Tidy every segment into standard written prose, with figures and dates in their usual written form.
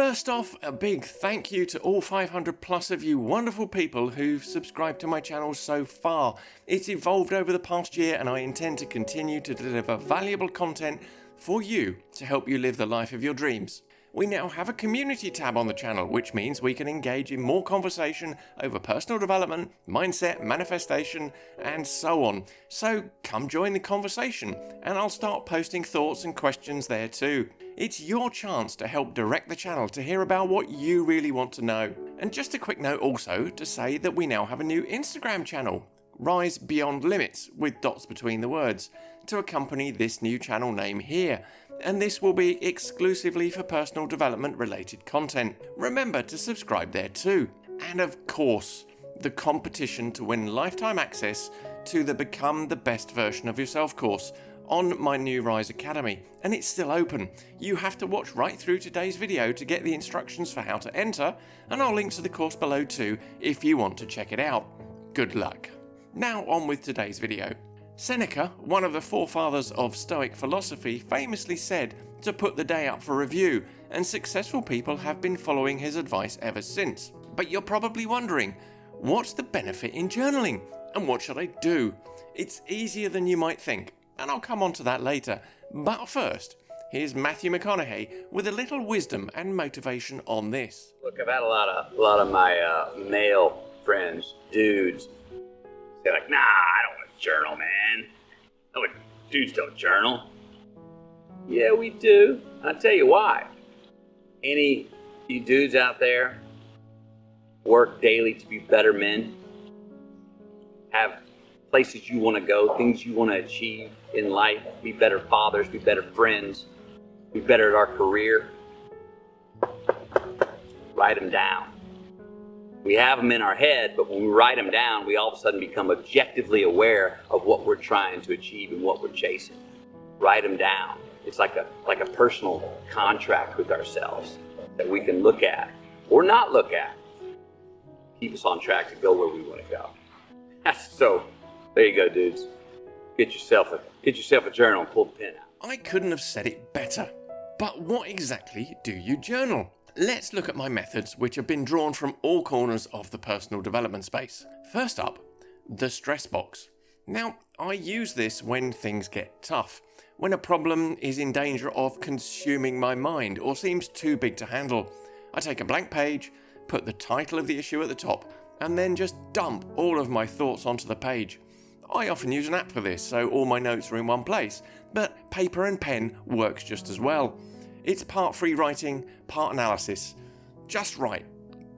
First off, a big thank you to all 500 plus of you wonderful people who've subscribed to my channel so far. It's evolved over the past year and I intend to continue to deliver valuable content for you to help you live the life of your dreams. We now have a community tab on the channel, which means we can engage in more conversation over personal development, mindset, manifestation, and so on. So come join the conversation and I'll start posting thoughts and questions there too. It's your chance to help direct the channel to hear about what you really want to know. And just a quick note also to say that we now have a new Instagram channel, Rise Beyond Limits, with dots between the words, to accompany this new channel name here. And this will be exclusively for personal development related content. Remember to subscribe there too. And of course, the competition to win lifetime access to the Become the Best Version of Yourself course on my new Rise Academy, and it's still open. You have to watch right through today's video to get the instructions for how to enter, and I'll link to the course below too if you want to check it out. Good luck. Now on with today's video. Seneca, one of the forefathers of Stoic philosophy, famously said to put the day up for review, and successful people have been following his advice ever since. But you're probably wondering, what's the benefit in journaling, and what should I do? It's easier than you might think, and I'll come on to that later. But first, here's Matthew McConaughey with a little wisdom and motivation on this. Look, I've had a lot of my male friends, dudes, say like, nah, I don't want to journal, man. No, dudes don't journal. Yeah, we do. I'll tell you why. Any you dudes out there work daily to be better men, have places you want to go, things you want to achieve in life, be better fathers, be better friends, be better at our career. Write them down. We have them in our head, but when we write them down, we all of a sudden become objectively aware of what we're trying to achieve and what we're chasing. Write them down. It's like a personal contract with ourselves that we can look at or not look at. Keep us on track to go where we want to go. So, there you go, dudes. Get yourself a journal and pull the pen out. I couldn't have said it better. But what exactly do you journal? Let's look at my methods, which have been drawn from all corners of the personal development space. First up, the stress box. Now, I use this when things get tough, when a problem is in danger of consuming my mind or seems too big to handle. I take a blank page, put the title of the issue at the top, and then just dump all of my thoughts onto the page. I often use an app for this, so all my notes are in one place, but paper and pen works just as well. It's part free writing, part analysis. Just write,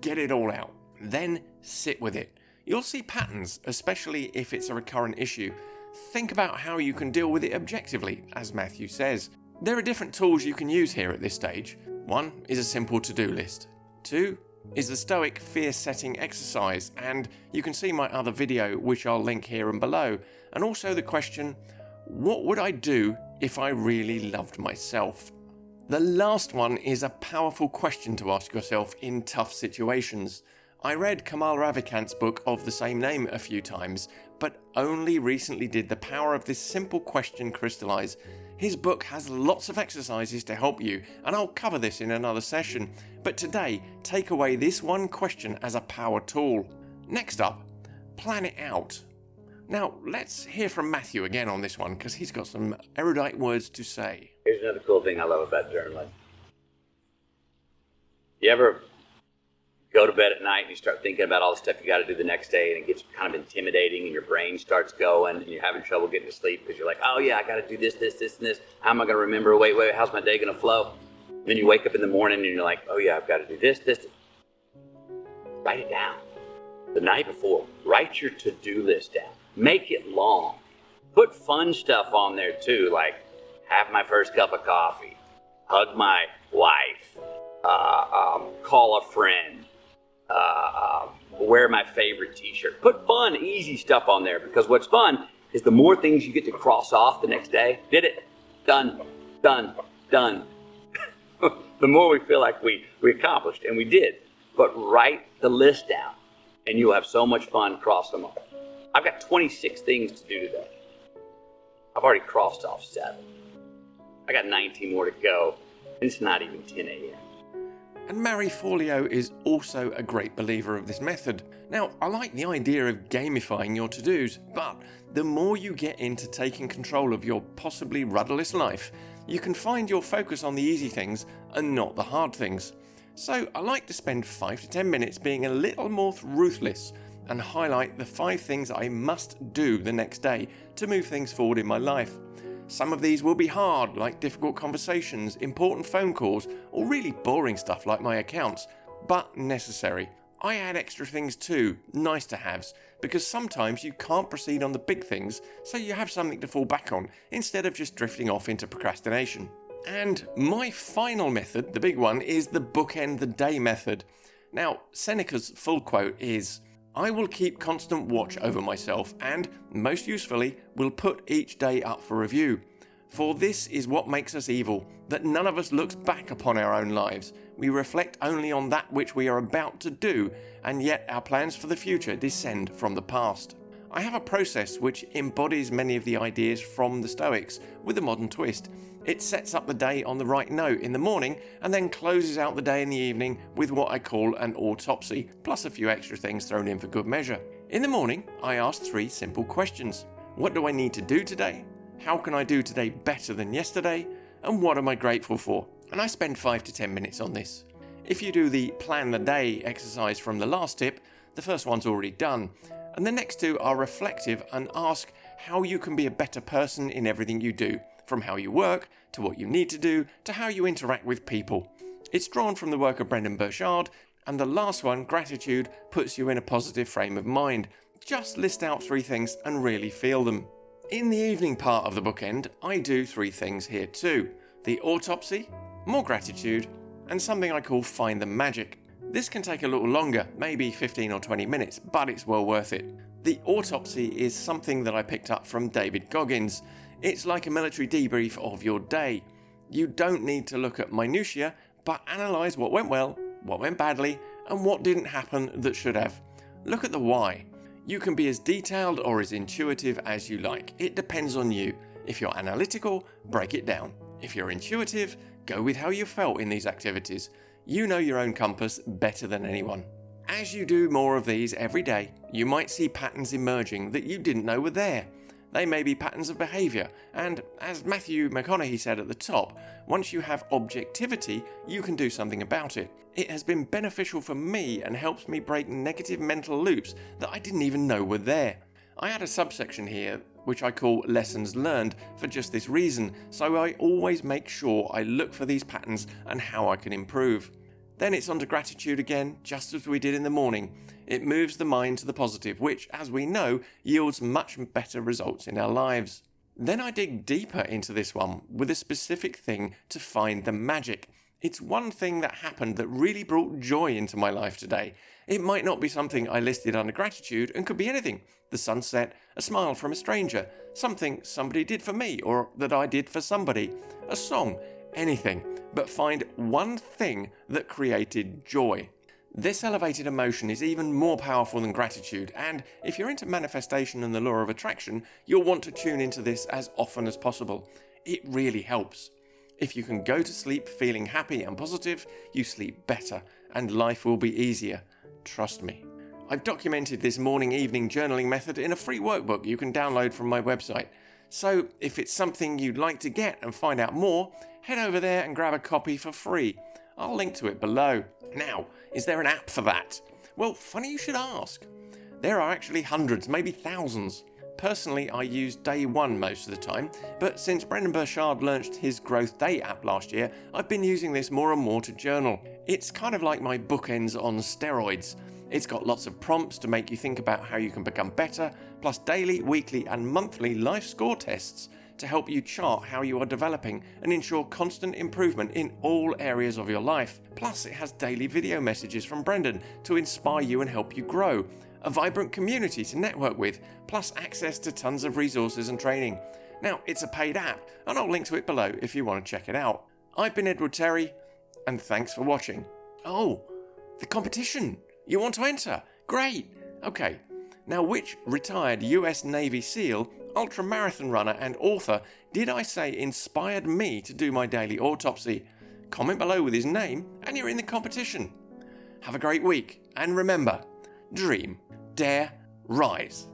get it all out, then sit with it. You'll see patterns, especially if it's a recurrent issue. Think about how you can deal with it objectively, as Matthew says. There are different tools you can use here at this stage. One is a simple to-do list. Two is the Stoic fear setting exercise, and you can see my other video, which I'll link here and below, and also the question, what would I do if I really loved myself? The last one is a powerful question to ask yourself in tough situations. I read Kamal Ravikant's book of the same name a few times, but only recently did the power of this simple question crystallize. His book has lots of exercises to help you, and I'll cover this in another session. But today, take away this one question as a power tool. Next up, plan it out. Now, let's hear from Matthew again on this one, because he's got some erudite words to say. Here's another cool thing I love about journaling. You ever go to bed at night and you start thinking about all the stuff you got to do the next day, and it gets kind of intimidating, and your brain starts going, and you're having trouble getting to sleep because you're like, oh yeah, I got to do this, this, this, and this. How am I going to remember? Wait, how's my day going to flow? Then you wake up in the morning and you're like, oh yeah, I've got to do this, this. Write it down. The night before, write your to-do list down. Make it long. Put fun stuff on there too, like have my first cup of coffee, hug my wife, call a friend, wear my favorite t-shirt. Put fun, easy stuff on there, because what's fun is the more things you get to cross off the next day. Did it, done, done, done. The more we feel like we accomplished, and we did. But write the list down, and you'll have so much fun crossing them off. I've got 26 things to do today. I've already crossed off 7. I got 19 more to go, and it's not even 10 a.m. And Marie Forleo is also a great believer of this method. Now, I like the idea of gamifying your to-dos, but the more you get into taking control of your possibly rudderless life, you can find your focus on the easy things and not the hard things. So I like to spend 5 to 10 minutes being a little more ruthless and highlight the 5 things I must do the next day to move things forward in my life. Some of these will be hard, like difficult conversations, important phone calls, or really boring stuff like my accounts, but necessary. I add extra things too, nice to haves, because sometimes you can't proceed on the big things, so you have something to fall back on instead of just drifting off into procrastination. And my final method, the big one, is the bookend the day method. Now, Seneca's full quote is, "I will keep constant watch over myself and, most usefully, will put each day up for review. For this is what makes us evil, that none of us looks back upon our own lives. We reflect only on that which we are about to do, and yet our plans for the future descend from the past." I have a process which embodies many of the ideas from the Stoics, with a modern twist. It sets up the day on the right note in the morning and then closes out the day in the evening with what I call an autopsy, plus a few extra things thrown in for good measure. In the morning, I ask 3 simple questions. What do I need to do today? How can I do today better than yesterday? And what am I grateful for? And I spend 5 to 10 minutes on this. If you do the plan the day exercise from the last tip, the first one's already done. And the next 2 are reflective and ask how you can be a better person in everything you do, from how you work, to what you need to do, to how you interact with people. It's drawn from the work of Brendon Burchard, and the last one, gratitude, puts you in a positive frame of mind. Just list out 3 things and really feel them. In the evening part of the bookend, I do 3 things here too. The autopsy, more gratitude, and something I call find the magic. This can take a little longer, maybe 15 or 20 minutes, but it's well worth it. The autopsy is something that I picked up from David Goggins. It's like a military debrief of your day. You don't need to look at minutiae, but analyse what went well, what went badly, and what didn't happen that should have. Look at the why. You can be as detailed or as intuitive as you like. It depends on you. If you're analytical, break it down. If you're intuitive, go with how you felt in these activities. You know your own compass better than anyone. As you do more of these every day, you might see patterns emerging that you didn't know were there. They may be patterns of behaviour, and as Matthew McConaughey said at the top, once you have objectivity, you can do something about it. It has been beneficial for me and helps me break negative mental loops that I didn't even know were there. I add a subsection here which I call lessons learned for just this reason, so I always make sure I look for these patterns and how I can improve. Then it's on to gratitude again, just as we did in the morning. It moves the mind to the positive, which, as we know, yields much better results in our lives. Then I dig deeper into this one with a specific thing to find the magic. It's one thing that happened that really brought joy into my life today. It might not be something I listed under gratitude and could be anything. The sunset, a smile from a stranger, something somebody did for me or that I did for somebody, a song, anything. But find one thing that created joy. This elevated emotion is even more powerful than gratitude, and if you're into manifestation and the law of attraction, you'll want to tune into this as often as possible. It really helps. If you can go to sleep feeling happy and positive, you sleep better, and life will be easier. Trust me. I've documented this morning-evening journaling method in a free workbook you can download from my website. So if it's something you'd like to get and find out more, head over there and grab a copy for free. I'll link to it below. Now, is there an app for that? Well, funny you should ask. There are actually hundreds, maybe thousands. Personally, I use Day One most of the time, but since Brendon Burchard launched his Growth Day app last year, I've been using this more and more to journal. It's kind of like my Bookends on steroids. It's got lots of prompts to make you think about how you can become better, plus daily, weekly and monthly life score tests to help you chart how you are developing and ensure constant improvement in all areas of your life. Plus, it has daily video messages from Brendon to inspire you and help you grow, a vibrant community to network with, plus access to tons of resources and training. Now, it's a paid app, and I'll link to it below if you want to check it out. I've been Edward Terry, and thanks for watching. Oh, the competition! You want to enter? Great! Okay, now which retired US Navy SEAL, ultramarathon runner and author did I say inspired me to do my daily autopsy? comment below with his name, and you're in the competition. Have a great week, and remember, dream, dare, rise.